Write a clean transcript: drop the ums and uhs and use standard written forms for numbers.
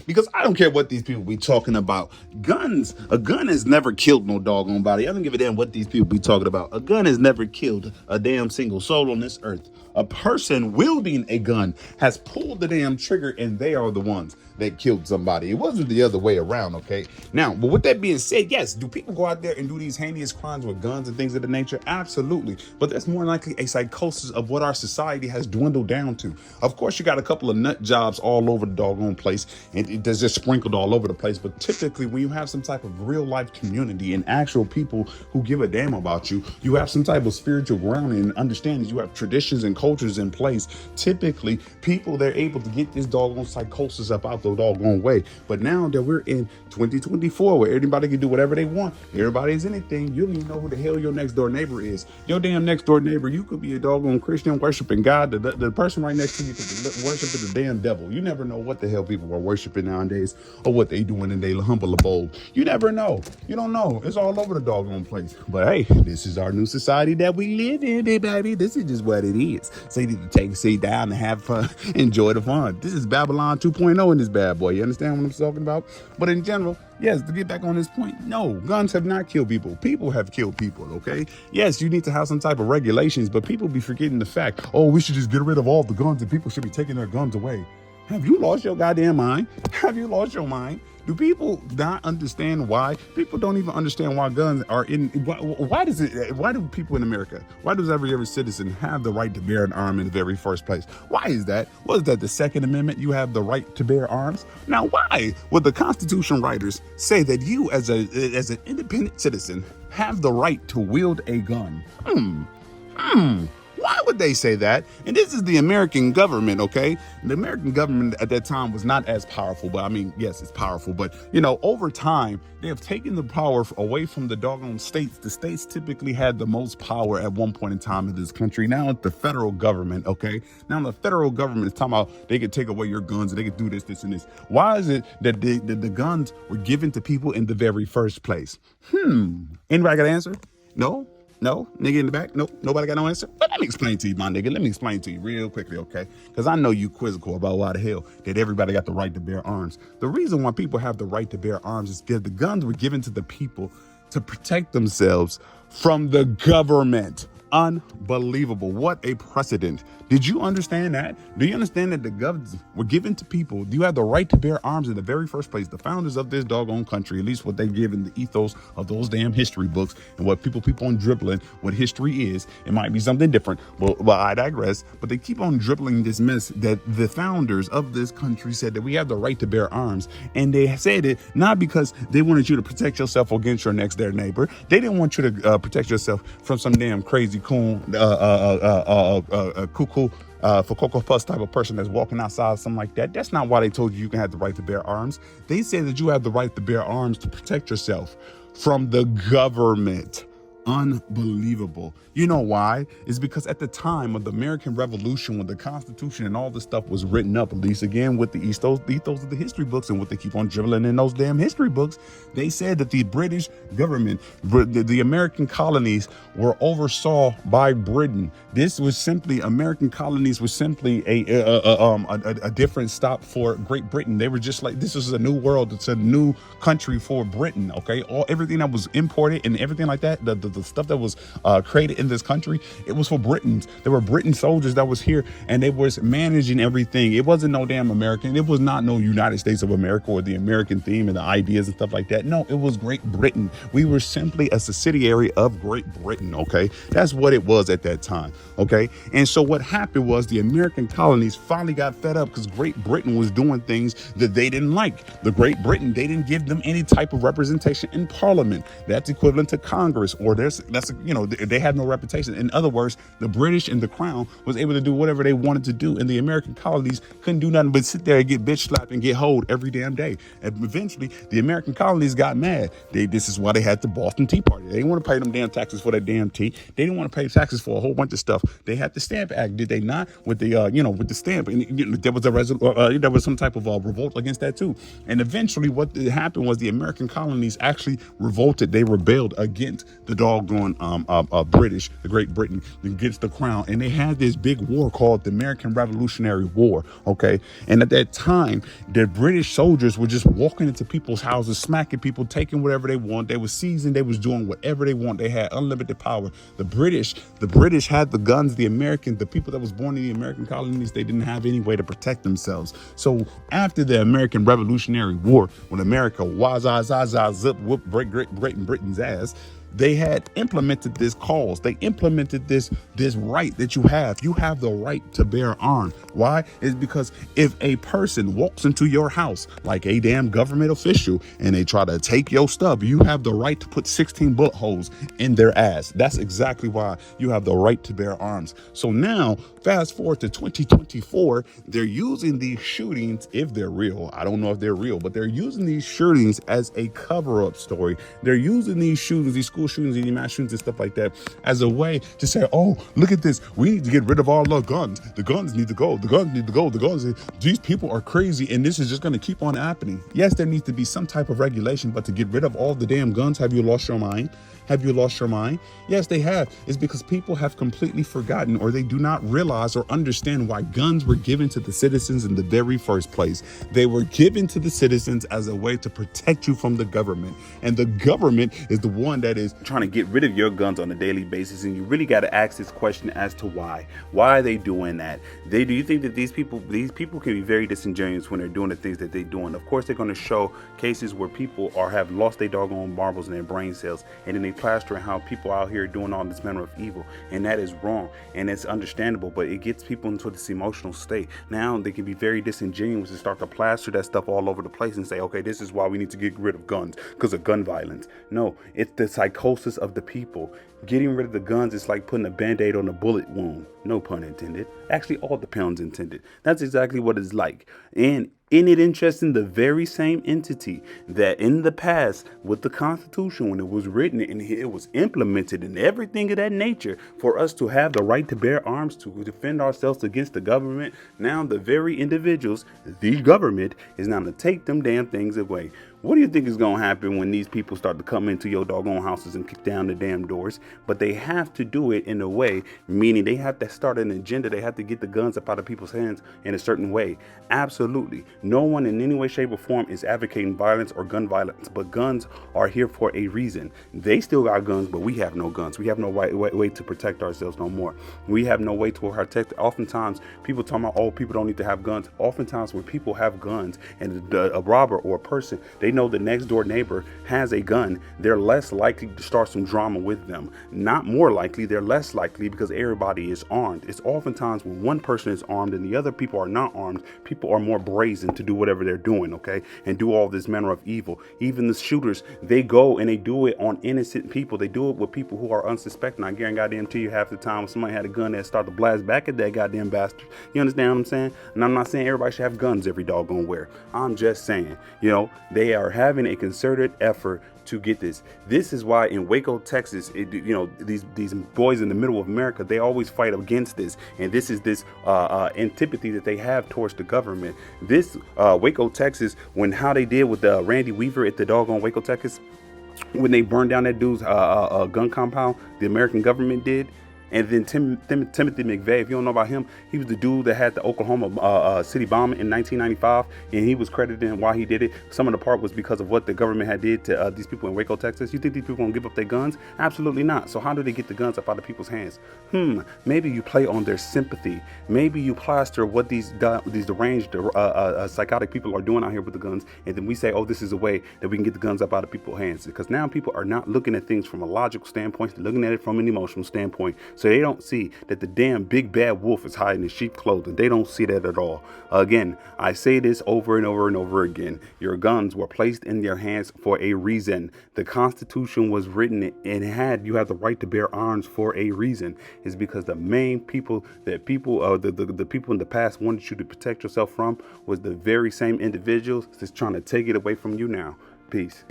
Because I don't care what these people be talking about. Guns, a gun has never killed no doggone body. I don't give a damn what these people be talking about. A gun has never killed a damn single soul on this earth. A person wielding a gun has pulled the damn trigger, and they are the ones that killed somebody. It wasn't the other way around, okay? Now, but with that being said, yes, do people go out there and do these heinous crimes with guns and things of the nature? Absolutely. But that's more likely a psychosis of what our society has dwindled down to. Of course, you got a couple of nut jobs all over the doggone place, and it's just sprinkled all over the place. But typically, when you have some type of real life community and actual people who give a damn about you, you have some type of spiritual grounding and understanding. You have traditions and cultures in place. Typically, people, they're able to get this doggone psychosis up out the doggone way. But now that we're in 2024, where everybody can do whatever they want, everybody is anything, you don't even know who the hell your next door neighbor is. Your damn next door neighbor, you could be a doggone Christian worshiping God. The person right next to you could be worshiping the damn devil. You never know what the hell people are worshiping nowadays or what they doing in their humble abode. You never know. You don't know. It's all over the doggone place. But hey, this is our new society that we live in, baby. This is just what it is. So you need to take a seat down and have fun, enjoy the fun. This is Babylon 2.0 in this bad boy. You understand what I'm talking about? But in general, yes, to get back on this point, no, guns have not killed people. People have killed people, okay? Yes, you need to have some type of regulations, but people be forgetting the fact, oh, we should just get rid of all the guns and people should be taking their guns away. Have you lost your goddamn mind? Have you lost your mind? Do people not understand why? People don't even understand why guns are in. Why do people in America, why does every citizen have the right to bear an arm in the very first place? Why is that? Was that the Second Amendment? You have the right to bear arms. Now, why would the Constitution writers say that you, as an independent citizen, have the right to wield a gun? Why would they say that? And this is the American government, okay? The American government at that time was not as powerful, but I mean, yes, it's powerful, but over time, they have taken the power away from the doggone states. The states typically had the most power at one point in time in this country. Now it's the federal government, okay? Now the federal government is talking about they could take away your guns and they could do this, this, and this. Why is it that the guns were given to people in the very first place? Anybody got an answer? No? No? Nigga in the back? Nope. Nobody got no answer? But let me explain to you, my nigga. Let me explain to you real quickly, okay? Because I know you quizzical about why the hell that everybody got the right to bear arms. The reason why people have the right to bear arms is because the guns were given to the people to protect themselves from the government. Unbelievable. What a precedent. Did you understand that? Do you understand that the guns were given to people? You have the right to bear arms in the very first place. The founders of this doggone country, at least what they give in the ethos of those damn history books and what people keep on dribbling, what history is. It might be something different. Well, I digress. But they keep on dribbling this mess that the founders of this country said that we have the right to bear arms. And they said it not because they wanted you to protect yourself against your next door neighbor. They didn't want you to protect yourself from some damn crazy coon, cuckoo, for Cocoa Puffs type of person that's walking outside, something like that. That's not why they told you can have the right to bear arms. They said that you have the right to bear arms to protect yourself from the government. Unbelievable. You know why? It's because at the time of the American Revolution, when the Constitution and all this stuff was written up, at least again with the ethos of the history books and what they keep on dribbling in those damn history books, they said that the British government, the American colonies were oversaw by Britain. This was simply, American colonies was simply a different stop for Great Britain. They were just like, this is a new world. It's a new country for Britain. Okay. Everything that was imported and everything like that, the stuff that was created in this country, it was for Britons. There were Britain soldiers that was here and they was managing everything. It wasn't no damn American. It was not no United States of America or the American theme and the ideas and stuff like that. No, it was Great Britain. We were simply a subsidiary of Great Britain. Okay. That's what it was at that time. Okay. And so what happened was the American colonies finally got fed up because Great Britain was doing things that they didn't like. The Great Britain, they didn't give them any type of representation in Parliament. That's equivalent to Congress, or they had no reputation. In other words, the British and the Crown was able to do whatever they wanted to do, and the American colonies couldn't do nothing but sit there and get bitch slapped and get hoed every damn day. And eventually, the American colonies got mad. This is why they had the Boston Tea Party. They didn't want to pay them damn taxes for that damn tea. They didn't want to pay taxes for a whole bunch of stuff. They had the Stamp Act, did they not? With the with the stamp, and there was there was some type of revolt against that too. And eventually, what happened was the American colonies actually revolted. They rebelled against the doggone British, the Great Britain, gets the crown, and they had this big war called the American Revolutionary War. Okay, and at that time, the British soldiers were just walking into people's houses, smacking people, taking whatever they want. They were seizing, they was doing whatever they want. They had unlimited power. The British had the guns. The Americans, the people that was born in the American colonies, they didn't have any way to protect themselves. So after the American Revolutionary War, when America zip whoop Great Britain's ass, they had implemented this cause. They implemented this right that you have. You have the right to bear arms. Why? It's because if a person walks into your house like a damn government official and they try to take your stuff, you have the right to put 16 bullet holes in their ass. That's exactly why you have the right to bear arms. So now, fast forward to 2024, they're using these shootings, if they're real. I don't know if they're real, but they're using these shootings as a cover-up story. They're using these shootings, these school shootings, these mass shootings and stuff like that, as a way to say, oh, look at this. We need to get rid of all the guns. The guns need to go. The guns need to go. The guns. These people are crazy, and this is just going to keep on happening. Yes, there needs to be some type of regulation, but to get rid of all the damn guns, have you lost your mind? Have you lost your mind? Yes, they have. It's because people have completely forgotten, or they do not realize or understand why guns were given to the citizens in the very first place. They were given to the citizens as a way to protect you from the government. And the government is the one that is trying to get rid of your guns on a daily basis. And you really got to ask this question as to why. Why are they doing that? Do you think that these people can be very disingenuous when they're doing the things that they're doing? Of course, they're going to show cases where people have lost their doggone marbles in their brain cells, and then they plastering how people out here are doing all this manner of evil, and that is wrong, and it's understandable, but it gets people into this emotional state. Now they can be very disingenuous and start to plaster that stuff all over the place and say, okay, this is why we need to get rid of guns, because of gun violence. No, it's the psychosis of the people. Getting rid of the guns is like putting a band-aid on a bullet wound. No pun intended. Actually, all the pounds intended. That's exactly what it's like. And in it interesting, the very same entity that in the past with the Constitution, when it was written and it was implemented and everything of that nature for us to have the right to bear arms to defend ourselves against the government, now the very individuals, the government, is now to take them damn things away. What do you think is going to happen when these people start to come into your doggone houses and kick down the damn doors? But they have to do it in a way, meaning they have to start an agenda. They have to get the guns up out of people's hands in a certain way. Absolutely. No one in any way, shape, or form is advocating violence or gun violence, but guns are here for a reason. They still got guns, but we have no guns. We have no way to protect ourselves no more. We have no way to protect. Oftentimes, people talking about, oh, people don't need to have guns. Oftentimes, when people have guns and a robber or a person, they know the next door neighbor has a gun, they're less likely to start some drama with them. Not more likely, they're less likely, because everybody is armed. It's oftentimes when one person is armed and the other people are not armed, people are more brazen to do whatever they're doing, okay, and do all this manner of evil. Even the shooters, they go and they do it on innocent people. They do it with people who are unsuspecting. I guarantee you half the time when somebody had a gun, they'd start to blast back at that goddamn bastard. You understand what I'm saying? And I'm not saying everybody should have guns every doggone where. I'm just saying, they are having a concerted effort to get this. This is why in Waco, Texas, these boys in the middle of America, they always fight against this. And this is this antipathy that they have towards the government. This Waco, Texas, how they did with Randy Weaver at the doggone Waco, Texas, when they burned down that dude's gun compound, the American government did. And then Timothy McVeigh, if you don't know about him, he was the dude that had the Oklahoma city bombing in 1995, and he was credited in why he did it. Some of the part was because of what the government had did to these people in Waco, Texas. You think these people gonna give up their guns? Absolutely not. So how do they get the guns up out of people's hands? Maybe you play on their sympathy. Maybe you plaster what these deranged psychotic people are doing out here with the guns, and then we say, oh, this is a way that we can get the guns up out of people's hands. Because now people are not looking at things from a logical standpoint, they're looking at it from an emotional standpoint. So they don't see that the damn big bad wolf is hiding in sheep clothing. They don't see that at all. Again, I say this over and over and over again. Your guns were placed in your hands for a reason. The Constitution was written and you have the right to bear arms for a reason. It's because the main people the people in the past wanted you to protect yourself from was the very same individuals that's trying to take it away from you now. Peace.